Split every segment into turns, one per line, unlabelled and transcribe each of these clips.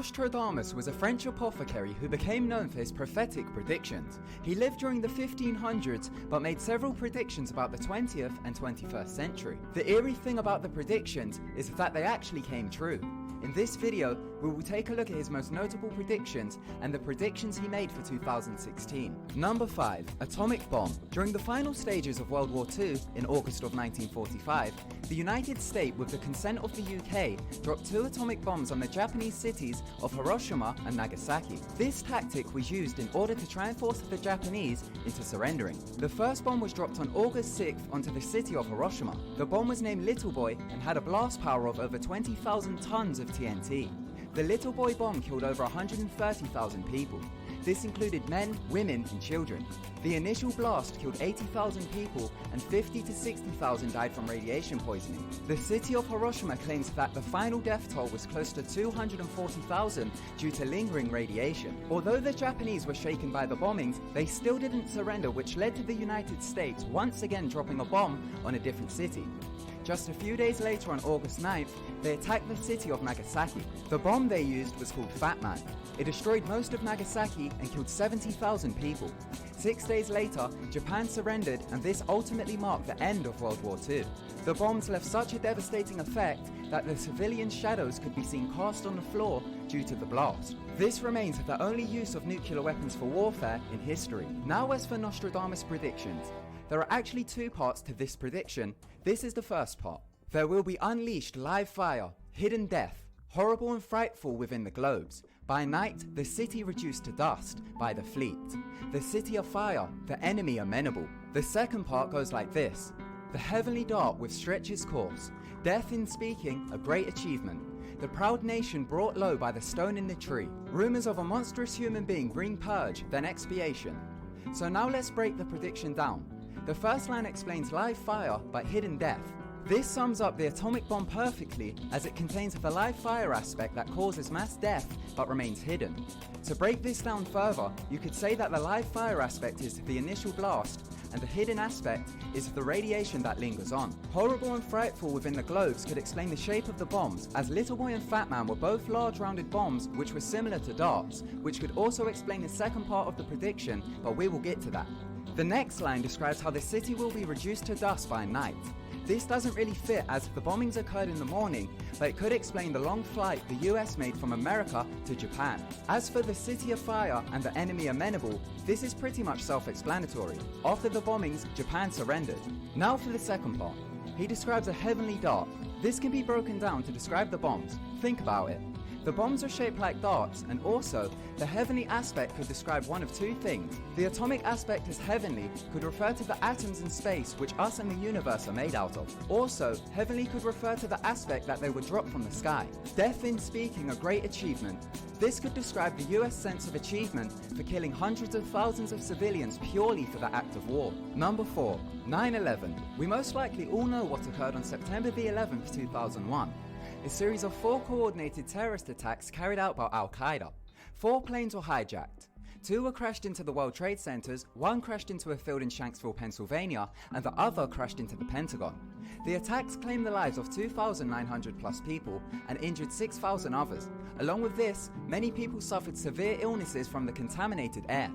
Nostradamus was a French apothecary who became known for his prophetic predictions. He lived during the 1500s but made several predictions about the 20th and 21st century. The eerie thing about the predictions is that they actually came true. In this video, we will take a look at his most notable predictions and the predictions he made for 2016. Number 5. Atomic bomb. During the final stages of World War II in August of 1945, the United States, with the consent of the UK, dropped 2 atomic bombs on the Japanese cities of Hiroshima and Nagasaki. This tactic was used in order to try and force the Japanese into surrendering. The first bomb was dropped on August 6th onto the city of Hiroshima. The bomb was named Little Boy and had a blast power of over 20,000 tons of TNT. The Little Boy bomb killed over 130,000 people. This included men, women, and children. The initial blast killed 80,000 people and 50 to 60,000 died from radiation poisoning. The city of Hiroshima claims that the final death toll was close to 240,000 due to lingering radiation. Although the Japanese were shaken by the bombings, they still didn't surrender, which led to the United States once again dropping a bomb on a different city. Just a few days later, on August 9th, they attacked the city of Nagasaki. The bomb they used was called Fat Man. It destroyed most of Nagasaki and killed 70,000 people. 6 days later, Japan surrendered, and this ultimately marked the end of World War II. The bombs left such a devastating effect that the civilian shadows could be seen cast on the floor due to the blast. This remains the only use of nuclear weapons for warfare in history. Now, as for Nostradamus' predictions, there are actually 2 parts to this prediction. This is the first part. There will be unleashed live fire, hidden death, horrible and frightful within the globes. By night, the city reduced to dust by the fleet. The city of fire, the enemy amenable. The second part goes like this. The heavenly dart with stretches course. Death in speaking, a great achievement. The proud nation brought low by the stone in the tree. Rumors of a monstrous human being bring purge, then expiation. So now let's break the prediction down. The first line explains live fire but hidden death. This sums up the atomic bomb perfectly, as it contains the live fire aspect that causes mass death but remains hidden. To break this down further, you could say that the live fire aspect is the initial blast, and the hidden aspect is the radiation that lingers on. Horrible and frightful within the globes could explain the shape of the bombs, as Little Boy and Fat Man were both large rounded bombs which were similar to darts, which could also explain the second part of the prediction, but we will get to that. The next line describes how the city will be reduced to dust by night. This doesn't really fit, as the bombings occurred in the morning, but it could explain the long flight the US made from America to Japan. As for the city of fire and the enemy amenable, this is pretty much self-explanatory. After the bombings, Japan surrendered. Now for the second part. He describes a heavenly dart. This can be broken down to describe the bombs. Think about it. The bombs are shaped like darts, and also, the heavenly aspect could describe one of 2 things. The atomic aspect as heavenly could refer to the atoms in space which us and the universe are made out of. Also, heavenly could refer to the aspect that they were dropped from the sky. Death in speaking, a great achievement. This could describe the US sense of achievement for killing hundreds of thousands of civilians purely for the act of war. Number 4. 9/11. We most likely all know what occurred on September the 11th, 2001. A series of 4 coordinated terrorist attacks carried out by Al-Qaeda. 4 planes were hijacked. 2 were crashed into the World Trade Centers, 1 crashed into a field in Shanksville, Pennsylvania, and the other crashed into the Pentagon. The attacks claimed the lives of 2,900 plus people and injured 6,000 others. Along with this, many people suffered severe illnesses from the contaminated air.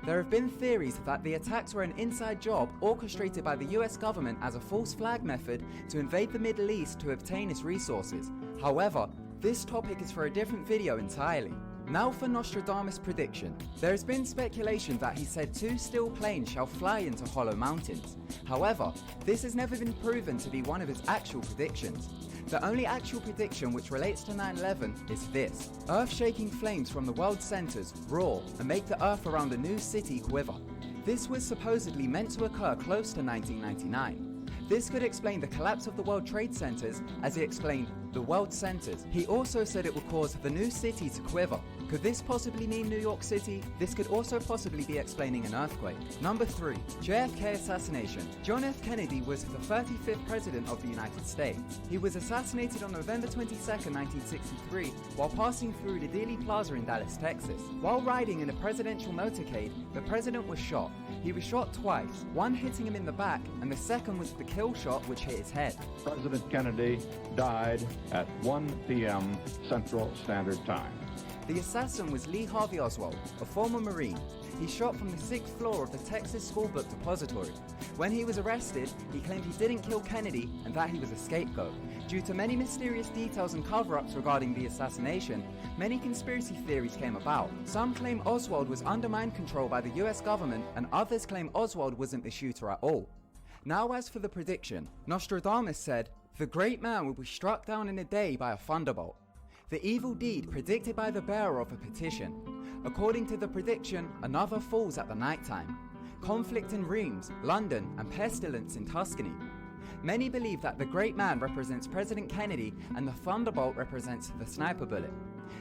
There have been theories that the attacks were an inside job orchestrated by the US government as a false flag method to invade the Middle East to obtain its resources. However, this topic is for a different video entirely. Now for Nostradamus' prediction. There has been speculation that he said 2 steel planes shall fly into hollow mountains. However, this has never been proven to be one of his actual predictions. The only actual prediction which relates to 9/11 is this. Earth-shaking flames from the world's centers roar and make the earth around a new city quiver. This was supposedly meant to occur close to 1999. This could explain the collapse of the World Trade Centers, as he explained the world centers. He also said it would cause the new city to quiver. Could this possibly mean New York City? This could also possibly be explaining an earthquake. Number 3. JFK assassination. John F. Kennedy was the 35th President of the United States. He was assassinated on November 22, 1963, while passing through the Dealey Plaza in Dallas, Texas. While riding in a presidential motorcade, the president was shot. He was shot twice, one hitting him in the back, and the second was the kill shot which hit his head.
President Kennedy died at 1 p.m. Central Standard Time.
The assassin was Lee Harvey Oswald, a former Marine. He shot from the 6th floor of the Texas School Book Depository. When he was arrested, he claimed he didn't kill Kennedy and that he was a scapegoat. Due to many mysterious details and cover-ups regarding the assassination, many conspiracy theories came about. Some claim Oswald was under mind control by the US government, and others claim Oswald wasn't the shooter at all. Now as for the prediction, Nostradamus said, "The great man will be struck down in a day by a thunderbolt." The evil deed predicted by the bearer of a petition. According to the prediction, another falls at the night time. Conflict in Reims, London, and pestilence in Tuscany. Many believe that the great man represents President Kennedy and the thunderbolt represents the sniper bullet.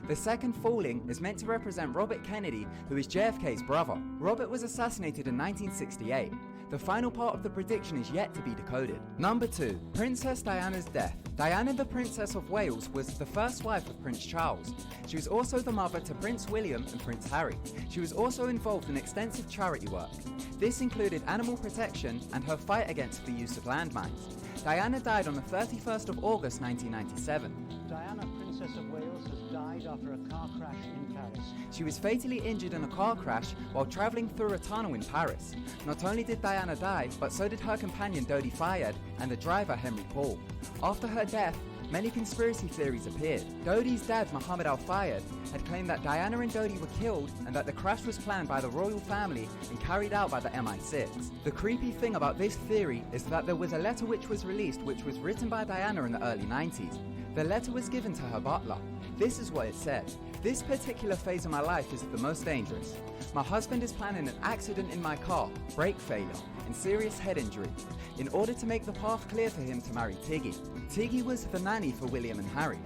The second falling is meant to represent Robert Kennedy, who is JFK's brother. Robert was assassinated in 1968. The final part of the prediction is yet to be decoded. Number 2. Princess Diana's death. Diana, the Princess of Wales, was the first wife of Prince Charles. She was also the mother to Prince William and Prince Harry. She was also involved in extensive charity work. This included animal protection and her fight against the use of landmines. Diana died on the 31st of August 1997.
Diana, Princess of Wales, has died after a car crash in Paris.
She was fatally injured in a car crash while travelling through a tunnel in Paris. Not only did Diana die, but so did her companion Dodi Fayed and the driver Henry Paul. After her death, many conspiracy theories appeared. Dodi's dad, Mohammed Al-Fayed, had claimed that Diana and Dodi were killed and that the crash was planned by the royal family and carried out by the MI6. The creepy thing about this theory is that there was a letter which was released which was written by Diana in the early 90s. The letter was given to her butler. This is what it said. "This particular phase of my life is the most dangerous. My husband is planning an accident in my car, brake failure, and serious head injury, in order to make the path clear for him to marry Tiggy." Tiggy was the nanny for William and Harry.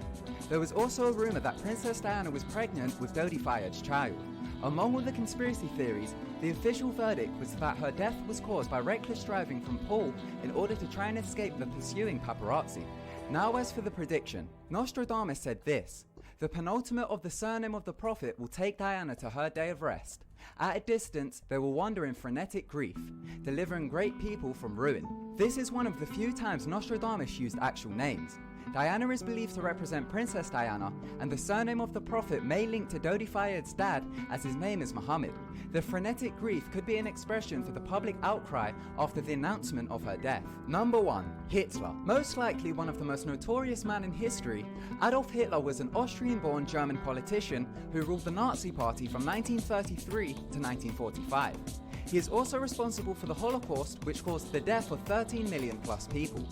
There was also a rumour that Princess Diana was pregnant with Dodi Fayed's child. Among all the conspiracy theories, the official verdict was that her death was caused by reckless driving from Paul in order to try and escape the pursuing paparazzi. Now as for the prediction, Nostradamus said this: "The penultimate of the surname of the prophet will take Diana to her day of rest. At a distance, they will wander in frenetic grief, delivering great people from ruin." This is one of the few times Nostradamus used actual names. Diana is believed to represent Princess Diana, and the surname of the prophet may link to Dodi Fayed's dad, as his name is Muhammad. The frenetic grief could be an expression for the public outcry after the announcement of her death. Number 1. Hitler. Most likely one of the most notorious men in history, Adolf Hitler was an Austrian-born German politician who ruled the Nazi Party from 1933 to 1945. He is also responsible for the Holocaust, which caused the death of 13 million plus people.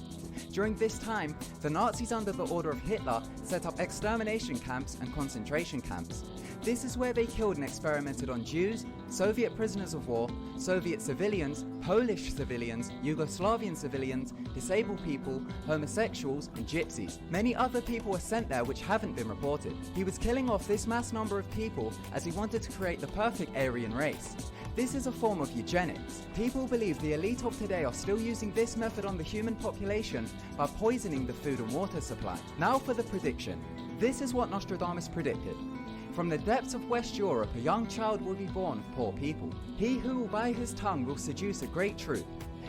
During this time, the Nazis under the order of Hitler set up extermination camps and concentration camps. This is where they killed and experimented on Jews, Soviet prisoners of war, Soviet civilians, Polish civilians, Yugoslavian civilians, disabled people, homosexuals, and gypsies. Many other people were sent there which haven't been reported. He was killing off this mass number of people as he wanted to create the perfect Aryan race. This is a form of eugenics. People believe the elite of today are still using this method on the human population by poisoning the food and water supply. Now for the prediction. This is what Nostradamus predicted. From the depths of West Europe, a young child will be born of poor people. He who will by his tongue will seduce a great truth.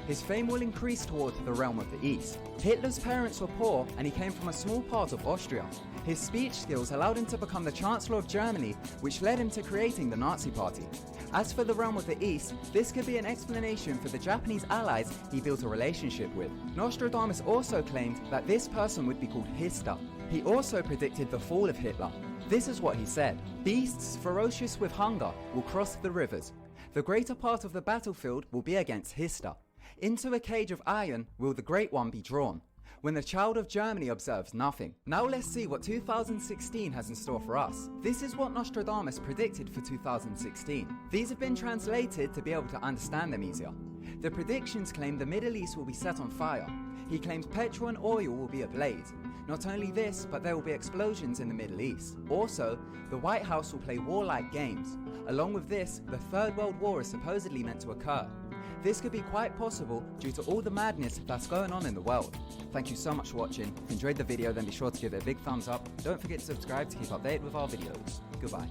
His fame will increase toward the realm of the East. Hitler's parents were poor and he came from a small part of Austria. His speech skills allowed him to become the Chancellor of Germany, which led him to creating the Nazi Party. As for the realm of the East, this could be an explanation for the Japanese allies he built a relationship with. Nostradamus also claimed that this person would be called Hister. He also predicted the fall of Hitler. This is what he said: "Beasts ferocious with hunger will cross the rivers. The greater part of the battlefield will be against Hister. Into a cage of iron will the Great One be drawn, when the child of Germany observes nothing." Now let's see what 2016 has in store for us. This is what Nostradamus predicted for 2016. These have been translated to be able to understand them easier. The predictions claim the Middle East will be set on fire. He claims petrol and oil will be ablaze. Not only this, but there will be explosions in the Middle East. Also, the White House will play warlike games. Along with this, the Third World War is supposedly meant to occur. This could be quite possible due to all the madness that's going on in the world. Thank you so much for watching. If you enjoyed the video, then be sure to give it a big thumbs up. Don't forget to subscribe to keep updated with our videos. Goodbye.